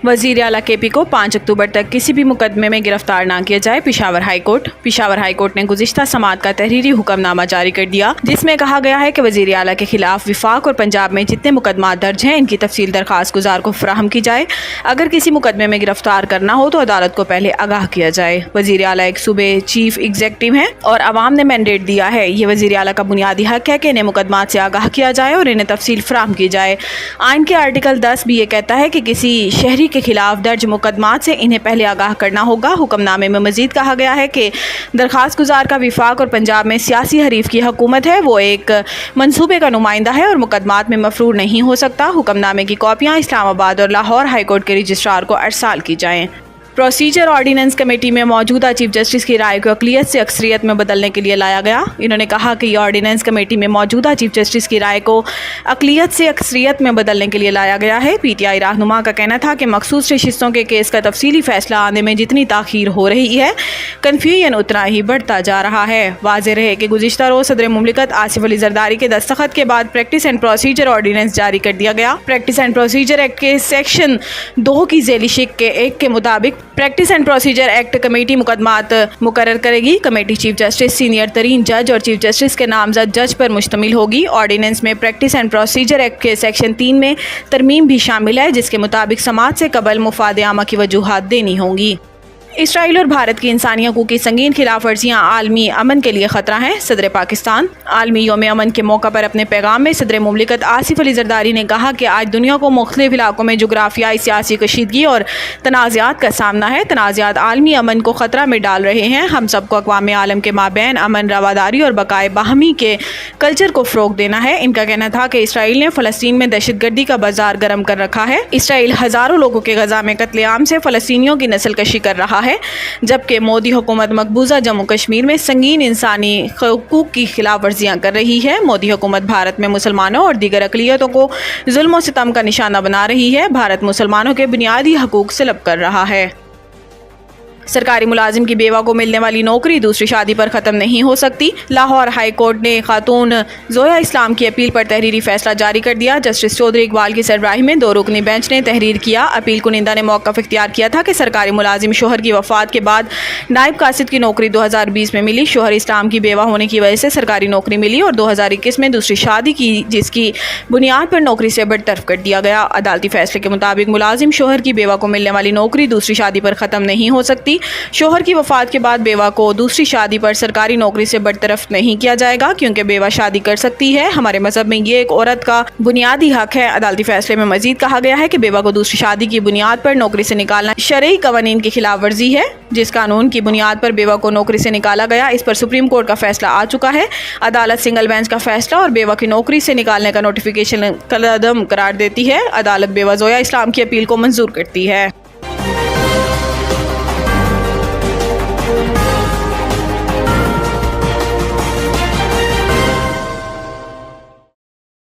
वज़ीर आला केपी को 5 अक्टूबर तक किसी भी मुकदमे में गिरफ्तार न किया जाए। पेशावर हाई कोर्ट ने गुज़िश्ता समात का तहरीरी हुक्मनामा जारी कर दिया, जिसमें कहा गया है कि वज़ीर आला के खिलाफ विफाक और पंजाब में जितने मुकदमा दर्ज हैं, इनकी तफसील दरखास्त गुजार को फराहम की जाए। अगर किसी मुकदमे में गिरफ्तार करना हो तो अदालत को पहले आगाह किया जाए। वज़ीर आला एक सूबे चीफ एग्जीक्यूटिव हैं और अवाम ने मैंडेट दिया है। ये वज़ीर आला का बुनियादी हक है कि इन्हें मुकदमा से आगाह किया जाए और इन्हें तफसील फराहम की जाए। आइन के आर्टिकल 10 भी ये कहता है कि किसी शहरी के खिलाफ दर्ज मुकदमात से इन्हें पहले आगाह करना होगा। हुक्मनामे में मजीद कहा गया है कि दरखास्त गुजार का विफाक और पंजाब में सियासी हरीफ की हुकूमत है, वो एक मंसूबे का नुमाइंदा है और मुकदमात में मफरूर नहीं हो सकता। हुक्मनामे की कॉपियाँ इस्लामाबाद और लाहौर हाई कोर्ट के रजिस्ट्रार को अरसाल की जाएँ। प्रोसीजर ऑर्डिनेंस कमेटी में मौजूदा चीफ जस्टिस की राय को अक़लियत से अक्सरियत में बदलने के लिए लाया गया। इन्होंने कहा कि ऑर्डिनेंस कमेटी में मौजूदा चीफ जस्टिस की राय को अक़लियत से अक्सरियत में बदलने के लिए लाया गया है। पीटीआई रहनुमा का कहना था कि मखसूस नशिस्तों के केस का तफसीली फैसला आने में जितनी ताख़ीर हो रही है, कन्फ्यूजन उतना ही बढ़ता जा रहा है। वाज़ेह रहे कि गुज़िश्ता रोज़ सदर मुमलिकत आसिफ अली ज़रदारी के दस्तखत के बाद प्रैक्टिस एंड प्रोसीजर ऑर्डिनेंस जारी कर दिया गया। प्रैक्टिस एंड प्रोसीजर एक्ट के सेक्शन 2 की ज़ेली शिक के 1 के मुताबिक practice and procedure act committee मुकदमात मुकर्रर करेगी। कमेटी चीफ जस्टिस, सीनियर तरीन जज और चीफ जस्टिस के नामजद जज पर मुश्तमिल होगी। ऑर्डिनेंस में प्रैक्टिस एंड प्रोसीजर एक्ट के सेक्शन 3 में तरमीम भी शामिल है, जिसके मुताबिक समाज से कबल मुफाद आमा की वजूहात देनी होंगी। इसराइल और भारत की इंसानी हकूक़ की संगीन खिलाफ वर्जियाँ आलमी अमन के लिए ख़तरा हैं। सदर पाकिस्तान आलमी योम अमन के मौका पर अपने पैगाम में सदर मुमलिकत आसिफ अली ज़रदारी ने कहा कि आज दुनिया को मुख्तलिफ इलाकों में जोग्राफियाई सियासी कशीदगी और तनाज़ात का सामना है। तनाज़ात आलमी अमन को ख़तरा में डाल रहे हैं। हम सबको अक़वाम आलम के माबैन अमन, रवादारी और बकाए बाहमी के कल्चर को फ़रोग़ देना है। इनका कहना था कि इसराइल ने फ़लस्तीन में दहशतगर्दी का बाजार गर्म कर रखा है। इसराइल हज़ारों लोगों के गज़ा में कत्लेआम से फ़लस्तीनियों की नस्ल कशी कर रहा है, जबकि मोदी हुकूमत मकबूजा जम्मू कश्मीर में संगीन इंसानी हकूक़ की खिलाफ वर्जियाँ कर रही है। मोदी हुकूमत भारत में मुसलमानों और दीगर अक़लियतों को जुल्म और सितम का निशाना बना रही है। भारत मुसलमानों के बुनियादी हकूक़ सलब कर रहा है। सरकारी मुलाजिम की बेवा को मिलने वाली नौकरी दूसरी शादी पर ख़त्म नहीं हो सकती। लाहौर हाई कोर्ट ने खातून जोया इस्लाम की अपील पर तहरीरी फैसला जारी कर दिया। जस्टिस चौधरी इकबाल की सरबराही में 2 रुकनी बेंच ने तहरीर किया। अपील कुनिंदा ने मौक़िफ़ इख्तियार किया था कि सरकारी मुलाजिम शोहर की वफ़ात के बाद नायब कासिद की नौकरी 2020 में मिली। शोहर इस्लाम की बेवा होने की वजह से सरकारी नौकरी मिली और 2021 में दूसरी शादी की, जिसकी बुनियाद पर नौकरी से बरतरफ कर दिया गया। अदालती फैसले के मुताबिक मुलाजिम शोहर की बेवा को मिलने वाली नौकरी दूसरी शादी पर ख़त्म नहीं हो सकती। शोहर की वफात के बाद बेवा को दूसरी शादी पर सरकारी नौकरी से बरतरफ नहीं किया जाएगा, क्योंकि बेवा शादी कर सकती है। हमारे मजहब में ये एक औरत का बुनियादी हक है। अदालती फैसले में मजीद कहा गया है कि बेवा को दूसरी शादी की बुनियाद पर नौकरी से निकालना शरई कवानीन की खिलाफ वर्जी है। जिस कानून की बुनियाद पर बेवा को नौकरी से निकाला गया, इस पर सुप्रीम कोर्ट का फैसला आ चुका है। अदालत सिंगल बेंच का फैसला और बेवा की नौकरी से निकालने का नोटिफिकेशन कलअदम करार देती है। अदालत बेवा जोया इस्लाम की अपील को मंजूर करती है।